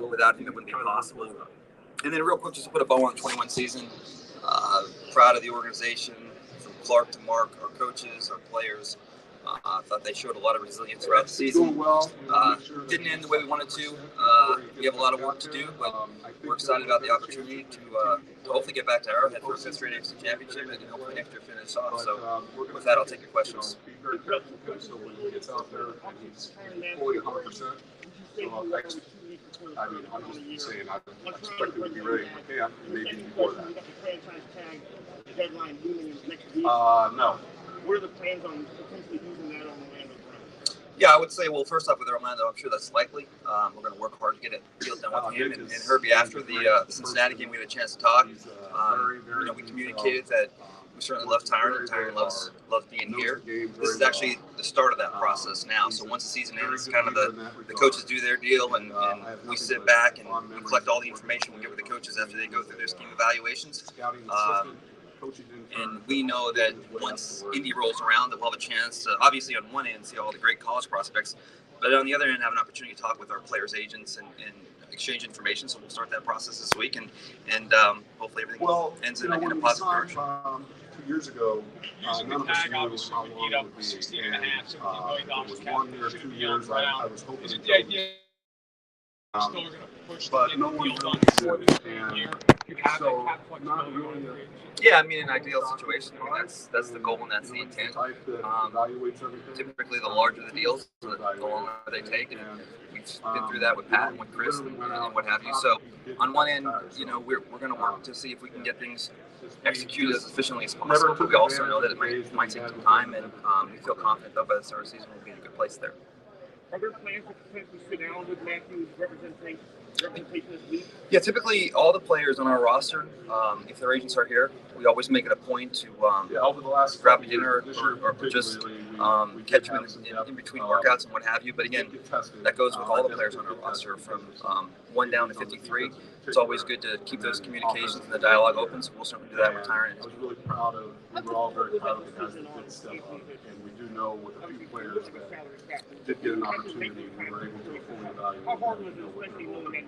without him, it wouldn't be possible. And then real quick, just to put a bow on the 21 season, proud of the organization, from Clark to Mark, our coaches, our players. I thought they showed a lot of resilience throughout the season. Didn't end the way we wanted to. We have a lot of work to do, but we're excited about the opportunity to hopefully get back to Arrowhead for a 5th straight AFC championship and hopefully next year finish off. So with that, I'll take your questions. So when he gets out there and he's fully 100%, I mean, I'm just saying, I expect him to be ready for camp, maybe before that. No. What are the plans on potentially using that on Orlando? Yeah, I would say, well, first off with Orlando, I'm sure that's likely. We're going to work hard to get it deal done with him and Herbie after the Cincinnati game. We had a chance to talk. We communicated that we certainly love Tyron, and Tyron loves being here. This is actually the start of that process now. So once the season ends, kind of the coaches do their deal, and we sit back and we collect all the information we get with the coaches after they go through their scheme evaluations. And we know that once Indy rolls around, that we'll have a chance to, obviously on one end, see all the great college prospects, but on the other end, have an opportunity to talk with our players' agents and exchange information. So we'll start that process this week, and hopefully everything ends in a positive direction. 2 years ago, none of us knew how long it would be, and it was 1 year, 2 years. I was hoping to but no one really did, and so not really. Yeah, I mean, an ideal situation. That's the goal and that's the intent. Typically, the larger the deals, the longer they take, and we've been through that with Pat and with Chris and what have you. So, on one end, we're going to work to see if we can get things executed as efficiently as possible. But we also know that it might take some time, and we feel confident though by the start of the season we'll be in a good place there. Are there plans to potentially sit down with Matthew's representation this week? Yeah, typically all the players on our roster, if their agents are here, we always make it a point to grab a dinner or just catch them in between workouts and what have you. But again, that goes with all the players on our roster from 1 down to 53. It's always good to keep those communications and the dialogue open, so we'll certainly do that with Tyron. I was really proud of, we were all very proud of the guys that did step up, and we do know with a few players that did get an opportunity, we were able to fully evaluate. How hard was it, especially knowing that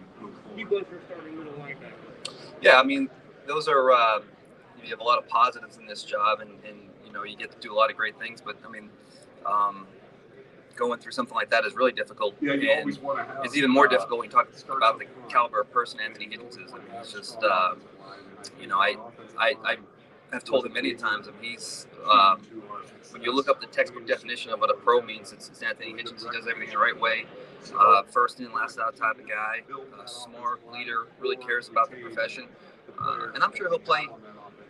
you both were starting middle linebacker? Yeah, I mean, those are, you have a lot of positives in this job, and you get to do a lot of great things, but I mean, going through something like that is really difficult. Yeah, you and always want to have, it's even more difficult when you talk about the caliber of person Anthony Hitchens is. I mean, it's just, I have told him many times, I mean, he's, when you look up the textbook definition of what a pro means, it's Anthony Hitchens. He does everything the right way. First in, last out type of guy, smart leader, really cares about the profession. And I'm sure he'll play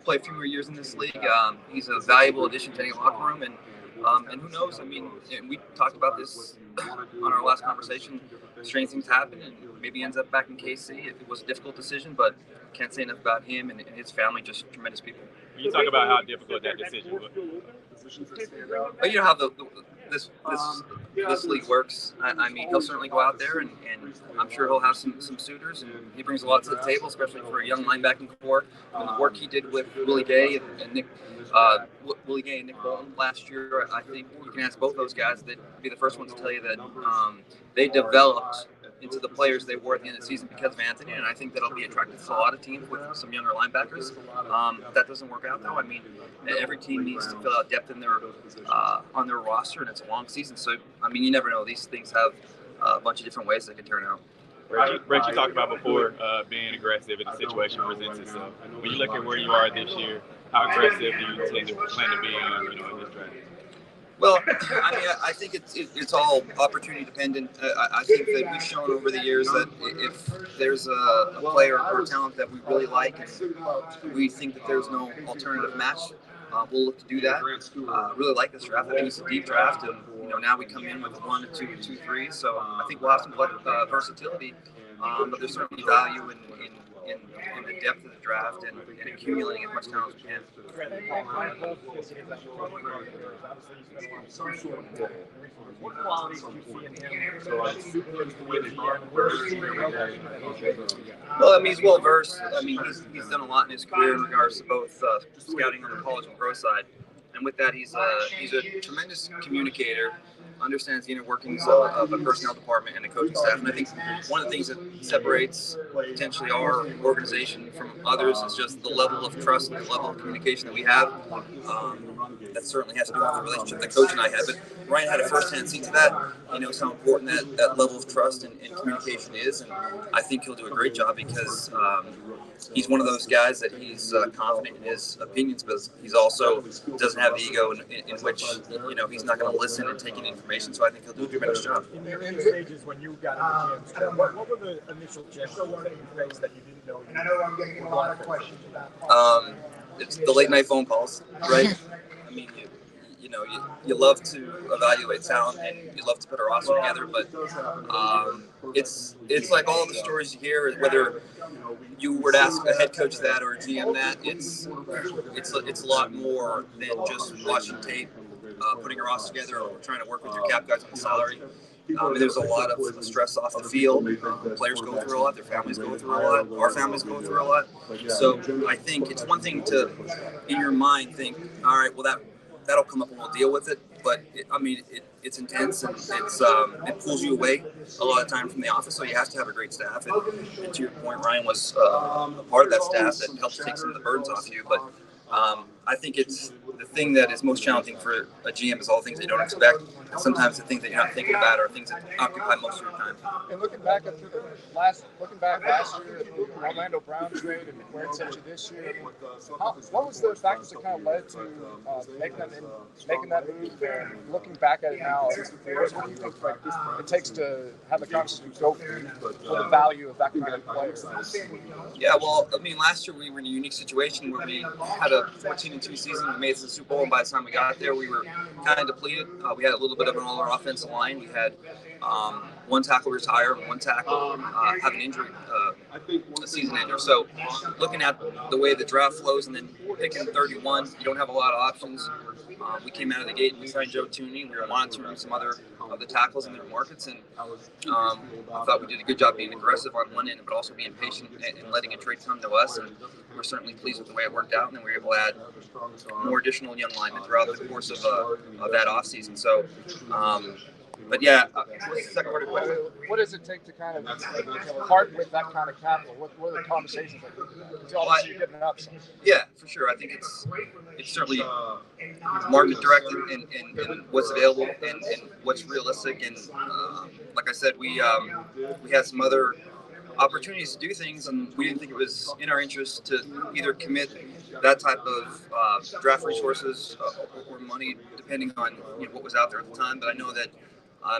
a few more years in this league. He's a valuable addition to any locker room, and who knows? I mean, we talked about this on our last conversation. Strange things happen, and maybe ends up back in KC. It was a difficult decision, but can't say enough about him and his family. Just tremendous people. You talk about how difficult that decision was. But you know how this league works. I mean, he'll certainly go out there, and I'm sure he'll have some suitors, and he brings a lot to the table, especially for a young linebacking core. And the work he did with Willie Gay and Nick Bolton last year, I think you can ask both those guys. They'd be the first ones to tell you that they developed into the players they were at the end of the season because of Anthony, and I think that'll be attractive to a lot of teams with some younger linebackers. If that doesn't work out, though, I mean, every team needs to fill out depth in their on their roster, and it's a long season. So, I mean, you never know. These things have a bunch of different ways they can turn out. Reid, you talked about before being aggressive if the situation presents itself. When you look at where you are this year, how aggressive do you plan to be in this draft? Well, I mean, I think it's all opportunity dependent. I think that we've shown over the years that if there's a player or talent that we really like and we think that there's no alternative match, we'll look to do that. Really like this draft. I think it's a deep draft, and now we come in with 1, 2, 2, 3. So I think we'll have some versatility, but there's certainly value in the depth of the draft and accumulating as much talent as we can. What qualities do you see in him? Well, I mean, he's well versed. I mean, he's done a lot in his career in regards to both scouting on the college and pro side. And with that, he's a tremendous communicator. understands the inner workings of a personnel department and a coaching staff. And I think one of the things that separates potentially our organization from others is just the level of trust and the level of communication that we have. That certainly has to do with the relationship that Coach and I had. But Ryan had a first-hand seat to that. He knows how important that level of trust and communication is. And I think he'll do a great job because he's one of those guys that he's confident in his opinions, but he's also doesn't have the ego in which he's not going to listen and take in information. So I think he'll do a tremendous job. In the early stages when you got into GM, what were the initial challenges that you faced that you didn't know? And I know I'm getting a lot of questions about. It's the late night phone calls, right? I mean, you love to evaluate talent and you love to put a roster together, but it's like all the stories you hear. Whether you were to ask a head coach that or a GM that, it's a lot more than just watching tape, putting a roster together, or trying to work with your cap guys on the salary. There's a lot of stress off the field. Players go through a lot. Their families go through a lot. Our families go through a lot. So I think it's one thing to, in your mind, think, all right, well that'll come up and we'll deal with it. But it's intense and it pulls you away a lot of time from the office. So you have to have a great staff. And to your point, Ryan was a part of that staff that helps take some of the burdens off you. But I think it's the thing that is most challenging for a GM is all the things they don't expect. And sometimes the things that you're not thinking about are things that occupy most of your time. And looking back last year at the Orlando Brown trade and where it sent you this year, what was the factors that kind of led to making that move? And looking back at it now, what do you think it takes to have the conversation go for the value of that kind of player? Yeah, well, I mean, last year we were in a unique situation where we had a 14-2 season. We made it to the Super Bowl, and by the time we got there, we were kind of depleted. We had a little bit of an all-our offensive line. We had one tackle retire and one tackle have an injury, a season ender. So looking at the way the draft flows and then picking 31, you don't have a lot of options. We came out of the gate and we signed Joe Tooney. We were monitoring some other of the tackles in their markets, and I thought we did a good job being aggressive on one end, but also being patient and letting a trade come to us. And we're certainly pleased with the way it worked out, and then we were able to add more additional young linemen throughout the course of that offseason. So, but yeah, what's the second part of the question? What does it take to kind of part with that kind of capital? What are the conversations that you're giving it up? Yeah, for sure. I think it's certainly market directed and what's available and what's realistic. And like I said, we had some other opportunities to do things, and we didn't think it was in our interest to either commit that type of draft resources or money, depending on what was out there at the time. But I know that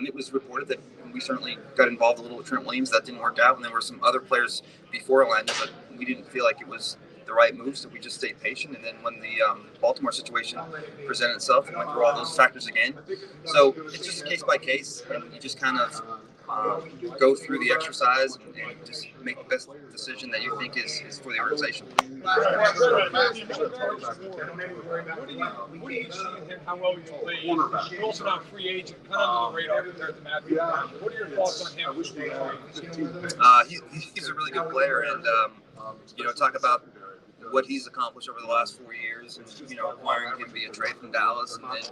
it was reported that we certainly got involved a little with Trent Williams. That didn't work out, and there were some other players before Orlando, but we didn't feel like it was the right move, so we just stayed patient. And then when the Baltimore situation presented itself, we went through all those factors again. So it's just case by case, and you just kind of go through the exercise and just make the best decision that you think is for the organization. How well he's played. He's also not a free agent, kind of under the radar compared to Matthew. What are your thoughts on him? He's a really good player, and talk about what he's accomplished over the last 4 years, and acquiring him via trade from Dallas, and then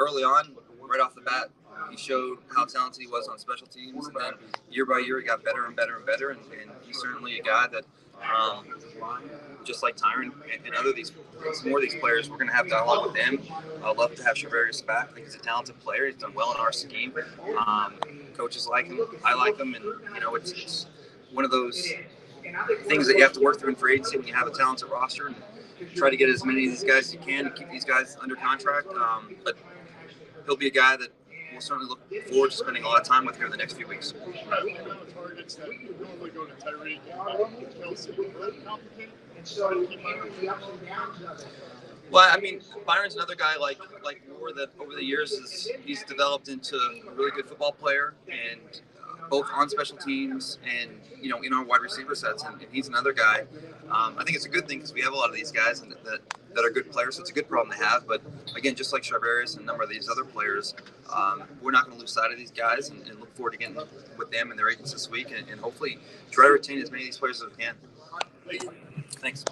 early on, right off the bat, he showed how talented he was on special teams, and then year by year he got better and better and better, and he's certainly a guy that, just like Tyron and some more of these players, we're going to have dialogue with them. I'd love to have Shavarius back. I think he's a talented player. He's done well in our scheme. Coaches like him. I like him, and it's one of those things that you have to work through in free agency when you have a talented roster, and try to get as many of these guys as you can and keep these guys under contract. But he'll be a guy that we'll certainly look forward to spending a lot of time with here in the next few weeks. Well, I mean, Byron's another guy like Moore that over the years he's developed into a really good football player, and both on special teams and in our wide receiver sets, and he's another guy. I think it's a good thing because we have a lot of these guys that are good players, so it's a good problem to have. But again, just like Shavarius and a number of these other players, we're not going to lose sight of these guys and look forward to getting with them and their agents this week, and hopefully try to retain as many of these players as we can. Thanks.